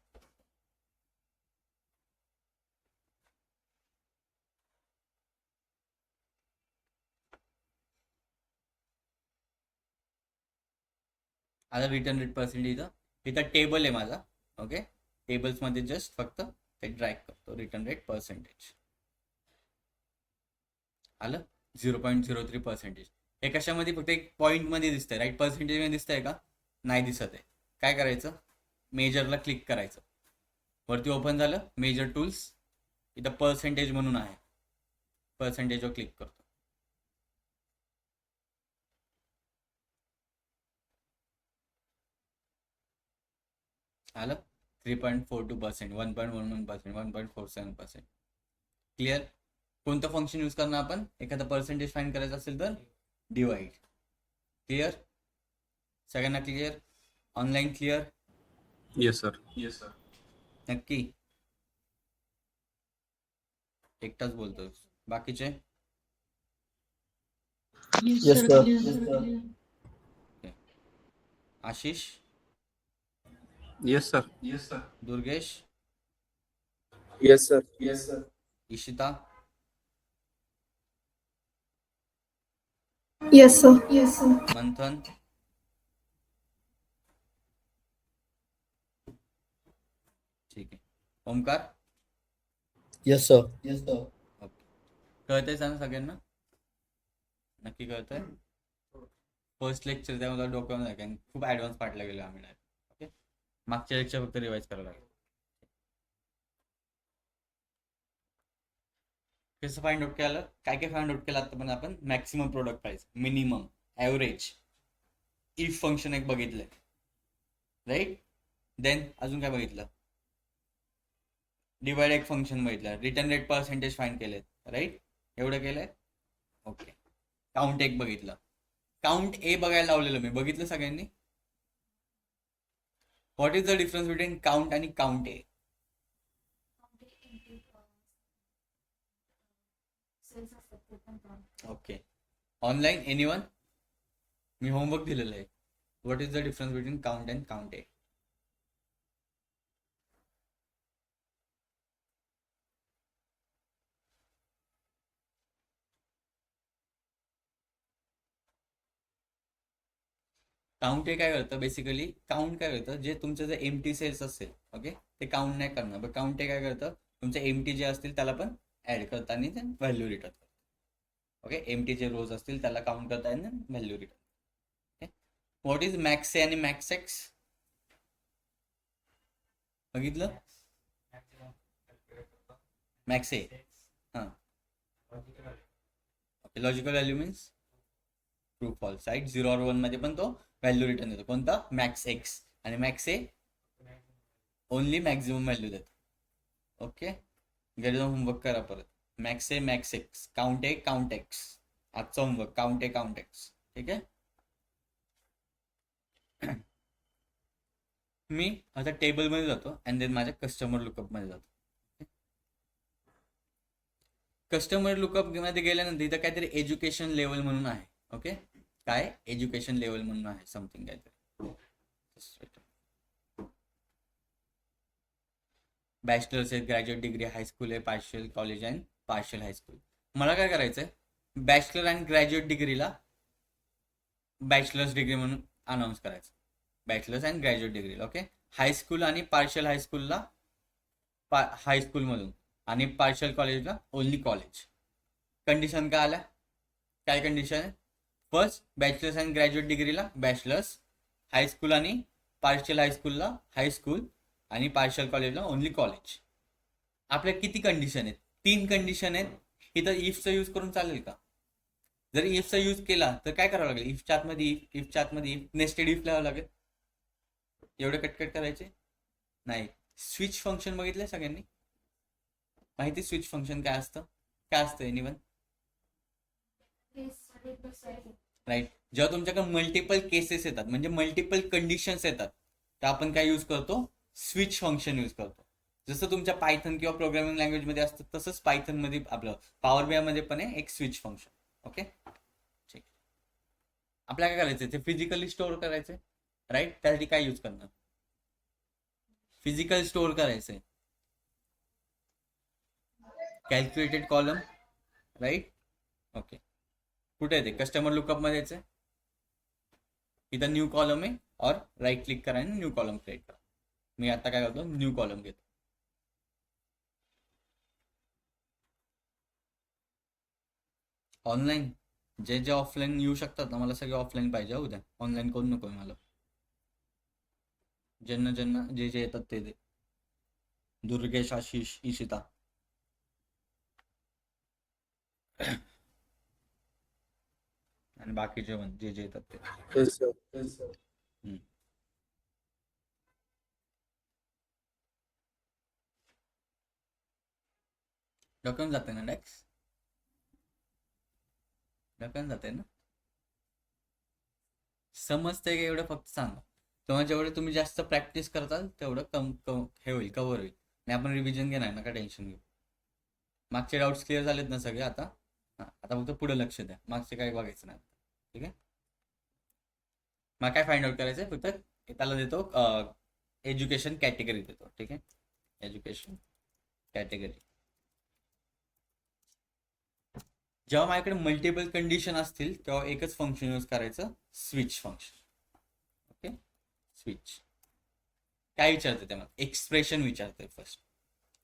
[SPEAKER 1] आता रिटर्न रेट पर्सेंटेज इथं टेबल आहे माझा. ओके. टेबल्स मध्ये जस्ट फक्त ते ड्रॅग करतो रिटर्न रेट पर्सेंटेज. आलं 0.03%. हे कशामध्ये? फक्त एक पॉईंट मध्ये दिसतंय. राईट. पर्सेंटेज मध्ये दिसतंय का? नाही दिसत आहे. काय करायचं? मेजरला क्लिक करायचं. वरती ओपन झालं मेजर टूल्स, इथं पर्सेंटेज म्हणून आहे, पर्सेंटेजवर क्लिक करतो. आलं 3.42%, 1.11%, 1.47%. क्लिअर. कोणतं फंक्शन यूज करणार आपण एखादा पर्सेंटेज फाइंड करायचं असेल तर डिवाइड. क्लिअर. सगळ्यांना clear. Online clear.
[SPEAKER 3] Yes, sir. Yes, sir.
[SPEAKER 1] नक्की. एकटाच बोलतोय. बाकीचे
[SPEAKER 3] Yes, sir.
[SPEAKER 1] Ashish,
[SPEAKER 3] Yes, sir. Yes, sir.
[SPEAKER 1] Durgesh,
[SPEAKER 3] Yes, sir. Yes, sir.
[SPEAKER 1] Ishita,
[SPEAKER 4] Yes, sir. Yes, sir.
[SPEAKER 1] मंथन, ठीक आहे. Omkar.
[SPEAKER 3] Yes, sir. Yes, sir.
[SPEAKER 1] Okay. कळतंय ना सगळ्यांना? नक्की कळतंय. फर्स्ट लेक्चर त्यामध्ये डोक्यामध्ये आहे, कारण खूप ॲडव्हान्स पार्टला गेलो आम्ही. ओके. मागच्या लेक्चर फक्त रिवाइज करावं लागेल. कसं फाइंड आउट केलं? काय काय फाइंड आउट केलं आता पण आपण? Maximum product price, minimum, average, if function एक बघितलंय, राईट. देन अजून काय बघितलं? डिवाइड एक फंक्शन बघितलं, रिटर्न रेट पर्सेंटेज फाइंड केलेत, राईट. एवढं केलंय. ओके. काउंट एक बघितलं. काउंट ए बघायला लावलेलं मी, बघितलं सगळ्यांनी? What is the difference between count आणि count A? Okay. Online anyone? मी होमवर्क दिलेलं आहे. What is the difference between count and count A? Count हे काय करतं बेसिकली? काउंट काय करतं, जे तुमचं जे एमटी सेल्स असेल, ओके, ते काउंट नाही करणार. पण काउंट हे काय करतं, तुमचे एमटी जे असतील त्याला पण ऍड करतं आणि ते व्हॅल्यू रिटर्न करतं. ओके. एमटी जे रोज असतील त्याला काउंट करता आणि value return. Okay. What is max A आणि मॅक्स एक्स? बघितलं? Max A. हां. Okay. Logical value means true false, right. 0 और 1 मध्ये पण तो व्हॅल्यू रिटर्न देतो. कोणता? Max x. आणि max A only maximum value देतो. ओके. घरी जाऊन होमवर्क करा परत. Max A max x, count A count x. आजचा homework count A count x. ठीक आहे. मी आता टेबलमध्ये जातो अँड देन माझ्या कस्टमर लुकअपमध्ये जातो. कस्टमर लुकअप मध्ये गेल्यानंतर इथं काहीतरी एज्युकेशन लेवल म्हणून आहे. ओके. काय? एज्युकेशन लेवल म्हणून आहे समथिंग काहीतरी. बॅचलर्स आहे, ग्रॅज्युएट डिग्री, हायस्कूल आहे, partial college and partial high school. मला काय करायचंय? बॅचलर आणि ग्रॅज्युएट डिग्रीला बॅचलर्स डिग्री म्हणून अनाऊन्स करायचं. बॅचलर्स अँड ग्रॅज्युएट डिग्रीला. ओके. हायस्कूल आणि पार्शियल हायस्कूलला हायस्कूलमधून आणि पार्शियल कॉलेजला ओनली कॉलेज. कंडिशन काय आल्या? काय कंडिशन आहे? फर्स्ट, बॅचलर्स अँड ग्रॅज्युएट डिग्रीला बॅचलर्स, हायस्कूल आणि पार्शियल हायस्कूलला हायस्कूल आणि पार्शियल कॉलेजला ओनली कॉलेज. आपल्या किती कंडिशन आहेत? 3 कंडिशन आहेत. इथं इफचा यूज करून चालेल का? जर इफचा यूज केला तर काय करावं लागेल? इफच्या आतमध्ये इफ, इफच्या आतमध्ये इफ, नेस्टेड इफ लावावं लागेल. एवढे कटकट करायचे नाही. स्विच फंक्शन बघितलंय सगळ्यांनी? माहिती स्विच फंक्शन काय असतं? काय असतं एनिवन? राईट. जेव्हा तुमच्याकडे मल्टिपल केसेस येतात म्हणजे मल्टिपल कंडिशन्स येतात तर आपण काय यूज करतो? स्विच फंक्शन यूज करतो. जसं तुमच्या पायथन किंवा प्रोग्रामिंग लँग्वेजमध्ये असतं तसंच पायथन मध्ये आपलं पॉवर बीआय मध्ये पण आहे एक स्विच फंक्शन. ओके. ठीक. आपल्याला काय करायचं? ते फिजिकली स्टोअर करायचंय, राईट. त्यासाठी काय यूज करणार? फिजिकल स्टोअर करायचंय. Calculated column, right. ओके. कुठे आहे ते? कस्टमर लुकअप मध्ये आहे. इथं न्यू कॉलम आहे और राईट क्लिक करा आणि न्यू कॉलम क्रिएट करा. मी आता काय करतो? न्यू कॉलम घेतो. ऑनलाईन जे जे ऑफलाईन येऊ शकतात ना, मला सगळे ऑफलाईन पाहिजे उद्या. ऑनलाईन कोण नको मला. ज्यांना ज्यांना जे जे येतात ते. दुर्गेश, आशिष, इशिता. आणि बाकीचे पण जे जे येतात ते.
[SPEAKER 3] Yes, sir. Yes, sir.
[SPEAKER 1] डोक्यावरून जाते ना टॅक्स, डोक्यावरून जाते ना, समजते का एवढं फक्त सांगा. तेव्हा जेवढे तुम्ही जास्त प्रॅक्टिस करताल तेवढं हे होईल, कव्हर होईल. आणि आपण रिव्हिजन घेणार, नका टेन्शन घेऊ. मागचे डाऊट्स क्लिअर झालेत ना सगळे आता? हां, आता फक्त पुढे लक्ष द्या, मागचे काही बघायचं नाही. ठीक आहे, मग काय फाइंड आउट करायचं आहे, फक्त त्याला देतो एज्युकेशन कॅटेगरी देतो. ठीक आहे, एज्युकेशन कॅटेगरी. जेव्हा माझ्याकडे मल्टिपल कंडिशन असतील तेव्हा एकच फंक्शन यूज करायचं, स्विच फंक्शन. ओके, स्विच काय विचारते त्यामध्ये, एक्सप्रेशन विचारते. फर्स्ट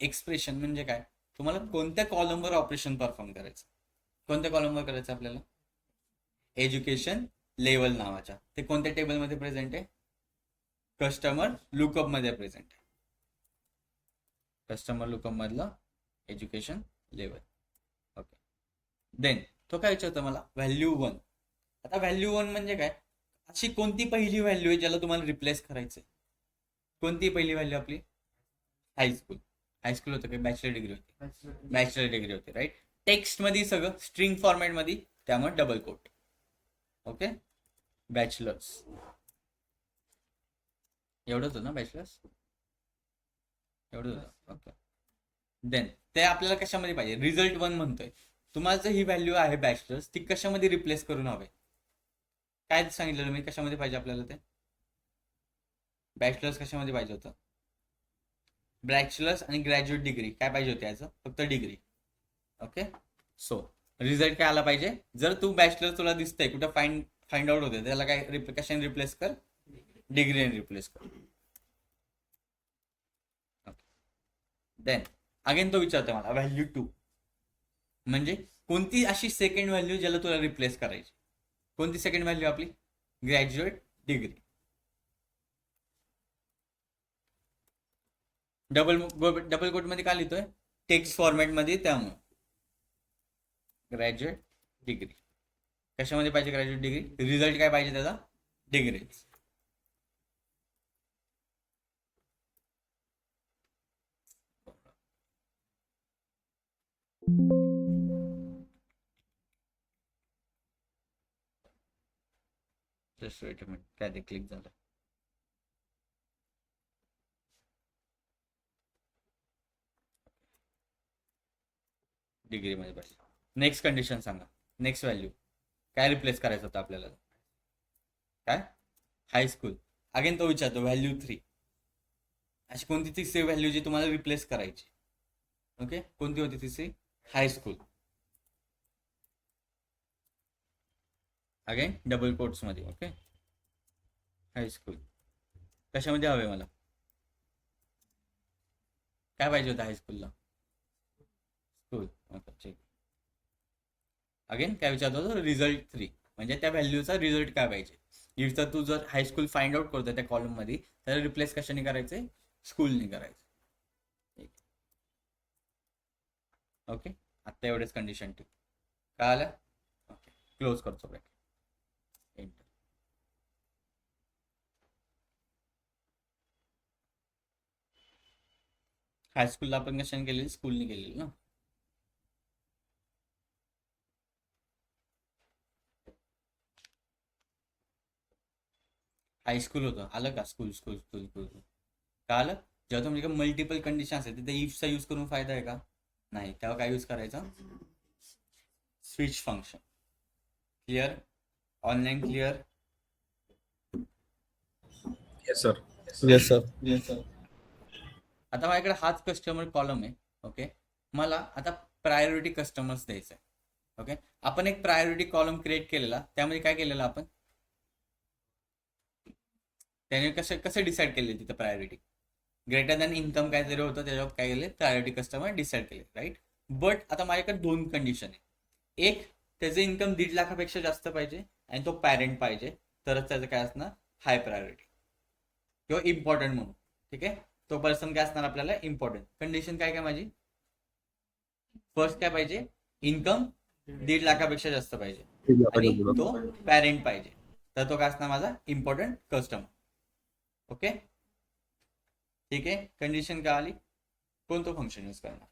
[SPEAKER 1] एक्सप्रेशन म्हणजे काय, तुम्हाला कोणत्या कॉलमवर ऑपरेशन परफॉर्म करायचं. कोणत्या कॉलमवर करायचं आपल्याला, एज्युकेशन लेवल नावाच्या. ते कोणत्या टेबलमध्ये प्रेझेंट आहे, कस्टमर लुकअप मध्ये प्रेझेंट आहे. कस्टमर लुकअप मधलं एज्युकेशन लेवल. ओके, देन तो काय विचारतो मला, व्हॅल्यू 1. आता व्हॅल्यू 1 म्हणजे काय, अशी कोणती पहिली व्हॅल्यू आहे ज्याला तुम्हाला रिप्लेस करायचंय. कोणती पहिली व्हॅल्यू आपली, हायस्कूल. हायस्कूल होतं काय, बॅचलर डिग्री होती, बॅचलर डिग्री होती, राईट. टेक्स्ट मध्ये सगळं स्ट्रिंग फॉर्मॅट मध्ये, त्यामुळे डबल कोट. ओके, बॅचलर्स एवढंच होतं ना, बॅचलर्स एवढंच होतं. ओके, देन ते आपल्याला कशामध्ये पाहिजे, रिझल्ट 1 म्हणतोय. तुम्हाला जर ही व्हॅल्यू आहे बॅचलर्स, ती कशामध्ये रिप्लेस करून हवे, काय सांगितलेलं मी, कशामध्ये पाहिजे आपल्याला ते, बॅचलर्स कशामध्ये पाहिजे होतं, बॅचलर्स आणि ग्रॅज्युएट डिग्री काय पाहिजे होते याचं, फक्त डिग्री. ओके, सो रिझल्ट काय आला पाहिजे, जर तू बॅचलर तुला दिसतंय कुठं फाइंड आउट होते, त्याला काय कशाने रिप्लेस कर, डिग्रीने रिप्लेस कर. देन अगेन तो विचारतो मला व्हॅल्यू 2 म्हणजे कोणती अशी सेकंड व्हॅल्यू ज्याला तुला रिप्लेस करायची. कोणती सेकंड व्हॅल्यू आपली, ग्रॅज्युएट डिग्री. डबल कोट मध्ये का लिहितोय, टेक्स्ट फॉर्मॅट मध्ये, त्यामुळे ग्रॅज्युएट डिग्री. कशामध्ये पाहिजे ग्रॅज्युएट डिग्री, रिझल्ट काय पाहिजे त्याचा, degree. Just weight a minute, काय ते क्लिक झालं. डिग्री मध्ये पाहिजे. नेक्स्ट कंडिशन सांगा, नेक्स्ट व्हॅल्यू काय रिप्लेस करायचं होतं आपल्याला, काय, हायस्कूल. अगेन तो विचारतो व्हॅल्यू 3. अशी कोणती तिसरी व्हॅल्यू जी तुम्हाला रिप्लेस करायची. ओके, कोणती होती तिसरी, हायस्कूल. अगेन डबल कोट्स मध्ये. ओके, हायस्कूल कशामध्ये हवे मला, काय पाहिजे होतं हायस्कूलला, स्कूल. ओके, ठीक. अगेन काय विचारतो, रिझल्ट 3 म्हणजे त्या व्हॅल्यूचा रिझल्ट काय पाहिजे. इफ तर तू जर हायस्कूल फाइंड आउट करतोय त्या कॉलम मध्ये, तर रिप्लेस कशाने करायचंय, स्कूलने करायचं. ओके, आता एवढेच कंडिशन ठीक काय आलं. ओके, क्लोज करतो ब्रॅकेट, एंटर. हायस्कूलला आपण कशाने केलेली, स्कूलने केलेली ना. हायस्कूल होतं, आलं का, स्कूल स्कूल स्कूल स्कूल का आलं. जेव्हा तुमच्याकडे मल्टिपल कंडिशन असेल तिथे इफचा यूज करून फायदा आहे का, नाही. तेव्हा काय यूज करायचा, switch function. Clear, online clear.
[SPEAKER 3] Yes, sir. Yes, sir.
[SPEAKER 1] आता माझ्याकडे हाच कस्टमर कॉलम आहे. ओके, मला आता प्रायोरिटी कस्टमर्स द्यायचं आहे. ओके, आपण एक प्रायोरिटी कॉलम क्रिएट केलेला, त्यामध्ये काय केलेलं आपण, त्याने कसं डिसाईड केले तिथं प्रायोरिटी, ग्रेटर दॅन इन्कम काहीतरी होतं, त्याच्यावर काय केले, प्रायोरिटी कस्टमर डिसाईड केले, राईट. बट आता माझ्याकडे 2 कंडिशन आहे. एक, त्याचं इन्कम 1.5 लाखापेक्षा जास्त पाहिजे आणि तो पॅरेंट पाहिजे, तरच त्याचं काय असणार, हाय प्रायोरिटी किंवा इम्पॉर्टंट म्हणून. ठीक आहे, तो पर्सन काय असणार आपल्याला, इम्पॉर्टंट. कंडिशन काय काय माझी, फर्स्ट काय पाहिजे, इन्कम 1.5 लाखापेक्षा जास्त पाहिजे आणि तो पॅरेंट पाहिजे, तर तो काय असणार माझा इम्पॉर्टंट कस्टमर. ओके, ठीक आहे. कंडिशन काय आली, कोणतं फंक्शन यूज करणार,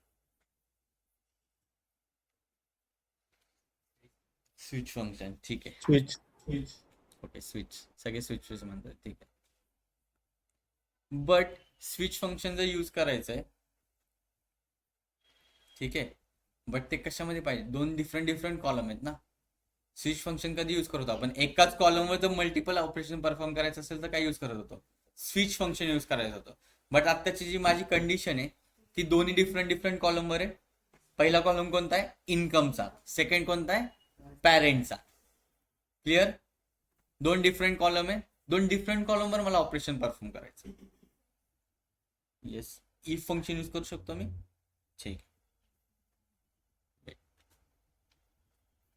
[SPEAKER 1] स्विच फंक्शन, ठीक आहे.
[SPEAKER 3] Switch.
[SPEAKER 1] ओके, स्विच, सगळे स्विच म्हणतात, ठीक आहे. बट स्विच फंक्शन जर यूज करायचं आहे, ठीक आहे, बट ते कशामध्ये पाहिजे, दोन डिफरंट कॉलम आहेत ना. स्विच फंक्शन कधी यूज करतो आपण, एकाच कॉलमवर जर मल्टिपल ऑपरेशन परफॉर्म करायचं असेल तर काय यूज करत होतो, स्विच फंक्शन यूज करायचं होतं. बट आत्ताची जी माझी कंडिशन आहे ती दोन्ही डिफरंट कॉलमवर आहे. पहिला कॉलम कोणता आहे, इन्कमचा. सेकंड कोणता आहे, पॅरेंटचा. क्लिअर, दोन डिफरंट कॉलम आहे, दोन डिफरंट कॉलमवर मला ऑपरेशन परफॉर्म करायचं. येस, इफ फंक्शन यूज करू शकतो मी, ठीक.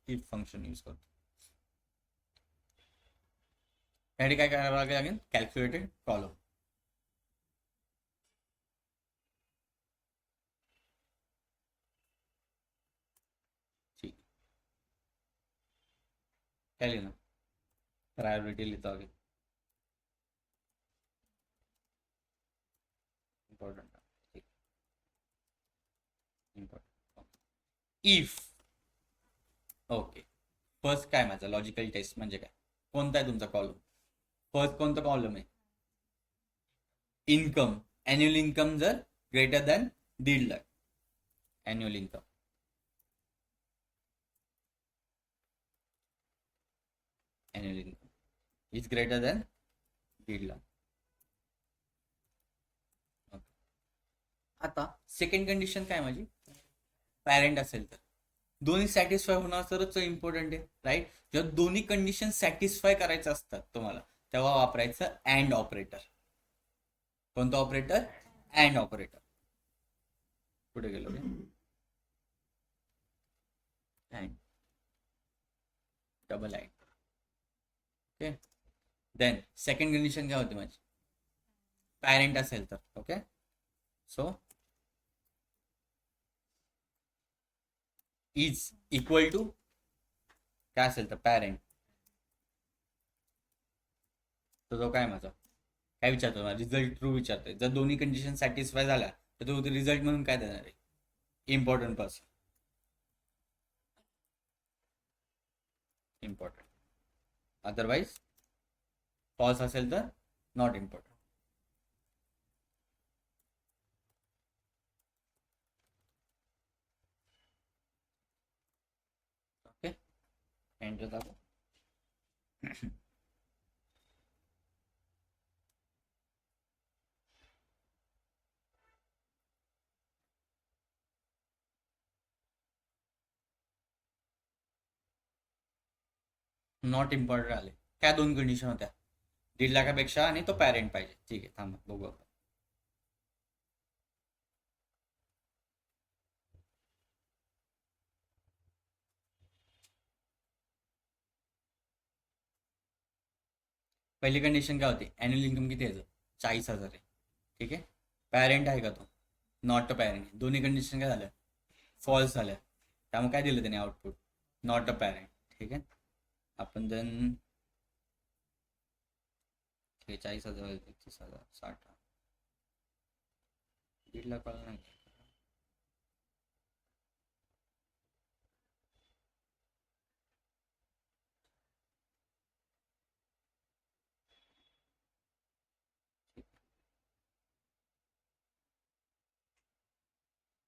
[SPEAKER 1] इफ फंक्शन यूज करतो. यासाठी काय करावं लागेल, कॅल्क्युलेटेड कॉलम. ठीक, काय लिहिणार, प्रायोरिटी लिहितो आगे. इम्पॉर्टंट, ठीक, इम्पॉर्टंट. इफ, ओके, फर्स्ट काय माझा लॉजिकल टेस्ट म्हणजे काय, कोणता आहे तुमचा कॉलम, फर्स्ट कोणता कॉलम आहे, इन्कम. अॅन्युअल इन्कम जर greater than 1.5 lakh, annual income. Annual income is greater than 1.5 lakh. आता सेकंड कंडिशन काय माझी, पॅरेंट असेल तर. दोन्ही सॅटिस्फाय होणार तरच इम्पॉर्टंट आहे, राईट. जेव्हा दोन्ही कंडिशन सॅटिस्फाय करायचं असतात तुम्हाला, तेव्हा वापरायचं अँड ऑपरेटर. कोणतं ऑपरेटर, अँड ऑपरेटर. कुठे गेलो रे, and, double and. Okay, then second condition काय होती माझी, पॅरेंट असेल तर. Okay, so is equal to काय असेल तर पॅरेंट. तर तो काय माझा, काय विचारतो, रिझल्ट ट्रू विचारतोय. जर दोन्ही कंडिशन सॅटिस्फाय झाल्या तर तो रिझल्ट म्हणून काय देणार आहे, important person. Important, otherwise false असेल तर नॉट इम्पॉर्टंट. ओके, एंटर दाबा. नॉट इम्पॉर्टंट आले. काय दोन कंडिशन होत्या, 1.5 लाखापेक्षा आणि तो पॅरेंट पाहिजे. ठीक आहे, थांबा बघू आपण. पहिली कंडिशन काय होती, अॅन्युअल इन्कम किती यायचं, 40,000 आहे. ठीक आहे, पॅरेंट आहे का तो, नॉट अ पॅरेंट. दोन्ही कंडिशन काय झाल्या, फॉल्स झाल्या. त्यामुळे काय दिलं त्याने आउटपुट, नॉट अ पॅरेंट. ठीक आहे, आपण देन 40,000, 31,000, 60, 1.5 लाख वाला नाही.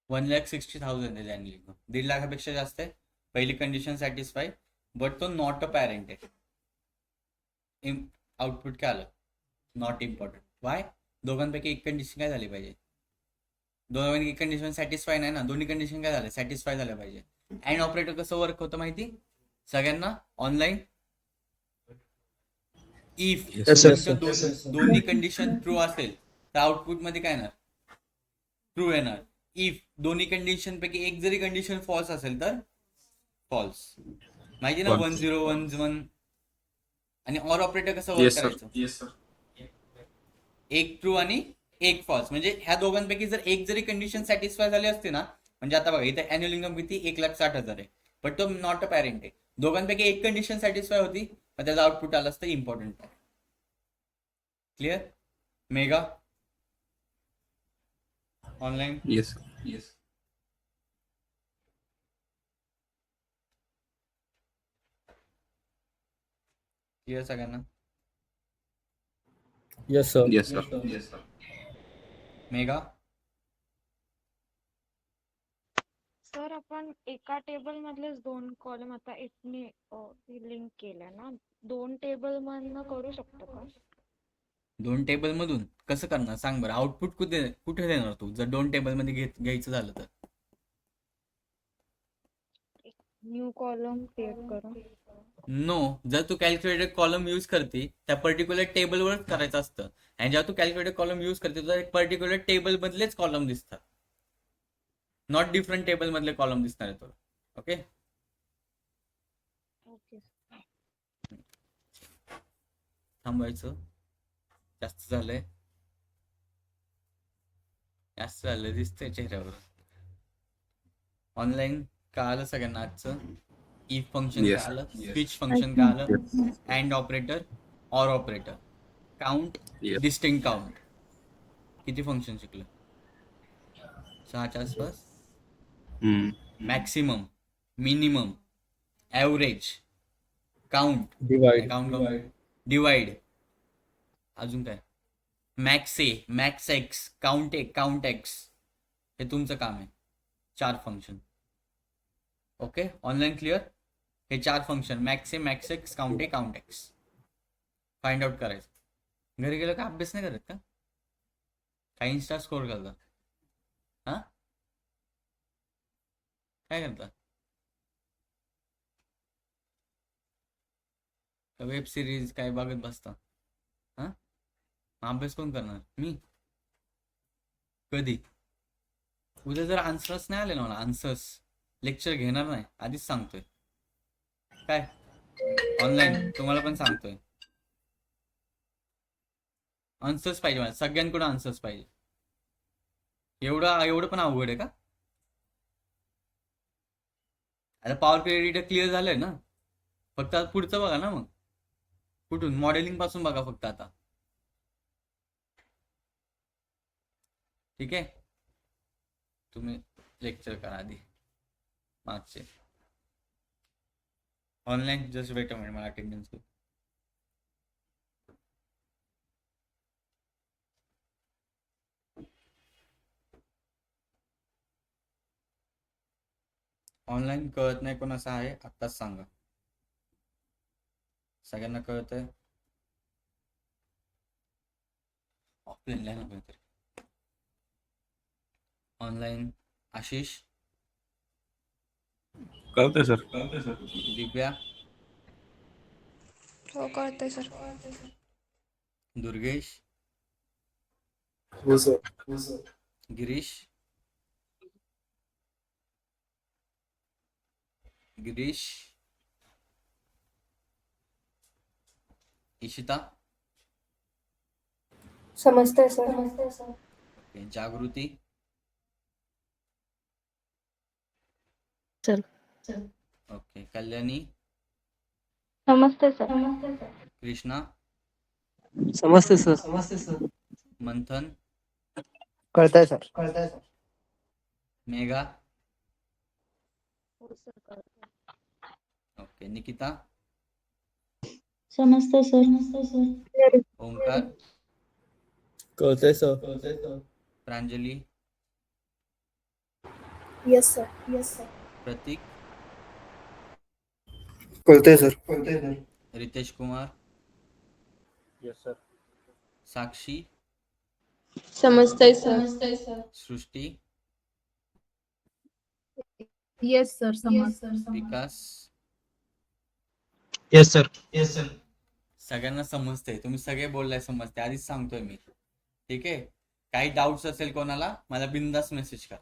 [SPEAKER 1] $1,60,000 आहे अॅन्युअल इन्कम, 1.5 लाखापेक्षा जास्त आहे. पहिली कंडिशन सॅटिस्फाय, बट तो नॉट अ पॅरेंट आहे. आउटपुट काय आलं, नॉट इम्पॉर्टंट. वाय, दोघांपैकी एक कंडिशन काय झाली पाहिजे, दोघांपैकी एक कंडिशन सॅटिस्फाय नाही ना, दोन्ही कंडिशन काय झाले, सॅटिस्फाय झाल्या पाहिजे. अँड ऑपरेटर कसं वर्क होतं माहिती सगळ्यांना ऑनलाईन. इफ दोन्ही कंडिशन ट्रू असेल तर आउटपुट मध्ये काय येणार, ट्रू येणार. इफ दोन्ही कंडिशन पैकी एक जरी कंडिशन फॉल्स असेल तर फॉल्स. माहिती ना, 1011. आणि ऑर ऑपरेटर कसं वर्क करायचं, एक ट्रू आणि एक फॉल्स. म्हणजे ह्या दोघांपैकी जर एक जरी कंडिशन सॅटिस्फाय झाली असते ना, म्हणजे आता बघा इथे अॅन्युअल इन्कम किती, 1,60,000 आहे, बट तो नॉट अ पॅरेंट आहे. दोघांपैकी एक कंडिशन सॅटिस्फाय होती, मग त्याचं आउटपुट आलं असतं important. Clear, mega online.
[SPEAKER 3] Yes.
[SPEAKER 1] Clear सगळ्यांना?
[SPEAKER 3] Yes, sir.
[SPEAKER 4] Yes, sir.
[SPEAKER 1] Mega?
[SPEAKER 2] Sir आपण एका टेबल मधलेच 2 कॉलम आता एकने लिंक केल्या ना, 2 टेबल मधनं करू शकतो का?
[SPEAKER 1] 2 टेबल मधून कसं करणार सांग बरं. आउटपुट कुठे कुठे देणार तू जर 2 टेबल मध्ये घ्यायचं झालं तर?
[SPEAKER 2] न्यू कॉलम क्रिएट करून.
[SPEAKER 1] नो, जर तू कॅल्क्युलेटर कॉलम यूज करते त्या पर्टिक्युलर टेबलवर करायचं असतं. आणि जेव्हा तू कॅल्क्युलेटर कॉलम यूज करते तर एक पर्टिक्युलर टेबल मधलेच कॉलम दिसतात, नॉट डिफरंट टेबल मधले कॉलम दिसणार आहे तुला. Okay,
[SPEAKER 2] okay.
[SPEAKER 1] थांबायचं. जास्त झालंय, जास्त झालं दिसतंय चेहऱ्यावर. ऑनलाईन कळालं सगळ्यांना आजचं? If function
[SPEAKER 4] Yes.
[SPEAKER 1] कळालं,
[SPEAKER 4] Yes.
[SPEAKER 1] स्विच फंक्शन कळालं,
[SPEAKER 4] Yes.
[SPEAKER 1] And operator, or operator, count,
[SPEAKER 4] Yes.
[SPEAKER 1] Distinct count. किती फंक्शन शिकलं? 6च्या आसपास.
[SPEAKER 4] Hmm.
[SPEAKER 1] Maximum, minimum, average, count,
[SPEAKER 3] Divide.
[SPEAKER 1] Count, divide, अजून काय, max A, max x, count A, count x. हे तुमचं काम आहे. 4 फंक्शन. Okay, online clear? हे 4 function max A, max x, count A, count x find out करायचं. घरी गेलं का अभ्यास नाही करत का? काही इन्स्टा स्कोर करता? हा, काय करता? वेब सिरीज काय बघत बसता? हा, अभ्यास कोण करणार? मी. कधी? उद्या जर आन्सर्स नाही आले ना मला, आन्सर्स लेक्चर घेणार नाही, आधीच सांगतोय. काय ऑनलाईन तुम्हाला पण सांगतोय, आन्सर्स पाहिजे मला, सगळ्यांकडून आन्सर्स पाहिजे. एवढं पण अवघड आहे का? आता पॉवर क्वेरी क्लिअर झालंय ना, फक्त आता पुढचं बघा ना. मग कुठून? मॉडेलिंग पासून बघा फक्त आता. ठीक आहे, तुम्ही लेक्चर करा आधी मागचे. Online just weight a minute, मला अटेंडन्स घेऊ. ऑनलाईन कळत नाही कोणाचं आहे आत्ताच सांगा. सगळ्यांना कळतंय? ऑफलाईन लिहा ना काहीतरी. ऑनलाईन आशिष,
[SPEAKER 4] कळतंय सर.
[SPEAKER 1] दिव्या,
[SPEAKER 5] हो कळतंय sir.
[SPEAKER 1] Durgesh,
[SPEAKER 3] Yes, sir.
[SPEAKER 1] Girish, Ishita,
[SPEAKER 5] समजतंय सर.
[SPEAKER 1] ओके, जागृती,
[SPEAKER 6] सर.
[SPEAKER 1] ओके, कल्याणी,
[SPEAKER 6] समजतंय सर.
[SPEAKER 1] कृष्णा,
[SPEAKER 7] समजते सर.
[SPEAKER 1] मंथन,
[SPEAKER 7] कळतंय सर.
[SPEAKER 1] मेघा,
[SPEAKER 2] हो सर, कळतंय.
[SPEAKER 1] ओके, निकिता,
[SPEAKER 6] समजतंय सर.
[SPEAKER 1] ओंकार,
[SPEAKER 3] कळतंय sir.
[SPEAKER 1] Pranjali,
[SPEAKER 5] yes sir.
[SPEAKER 1] Prateek,
[SPEAKER 7] कळतंय sir.
[SPEAKER 1] Ritesh Kumar,
[SPEAKER 3] Yes, sir.
[SPEAKER 1] Sakshi,
[SPEAKER 5] समजतंय सर.
[SPEAKER 1] सृष्टी,
[SPEAKER 8] येस सर, समज.
[SPEAKER 1] विकास.
[SPEAKER 7] Yes sir.
[SPEAKER 1] सगळ्यांना समजतंय, तुम्ही सगळे बोललाय समजते, आधीच सांगतोय मी. ठीक आहे, काही डाऊट्स असेल कोणाला मला बिंदास मेसेज करा.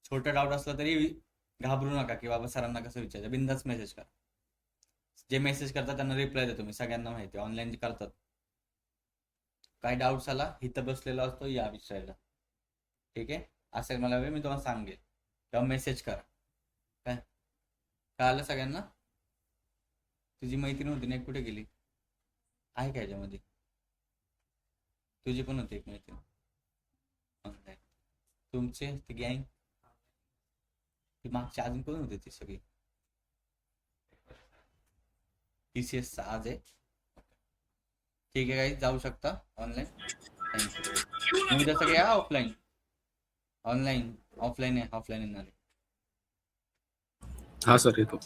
[SPEAKER 1] छोटा डाऊट असला तरी घाबरू नका की बाबा सरांना कसं विचारायचं, बिंदास मेसेज करा. जे मेसेज करतात त्यांना रिप्लाय देतो मी, सगळ्यांना माहिती आहे ऑनलाईन जे करतात. काय डाऊट्स आला इथं बसलेला असतो या विचारायला. ठीक आहे, असेल मला वेळ मी तुम्हाला सांगेल किंवा मेसेज करा. काय कळालं सगळ्यांना? तुझी मैत्रीण होती ना, कुठे गेली? आहे का याच्यामध्ये? तुझी पण होती एक मैत्रीण ऑनलाईन, तुमचे ती गँग, ती मागची अजून कोण होती ती सगळी? TCS आज आहे. ठीक आहे काही जाऊ शकता ऑनलाईन. थँक्यू. उद्या सगळे या ऑफलाईन. ऑफलाईन येणार आहे.
[SPEAKER 4] हा सर येतो.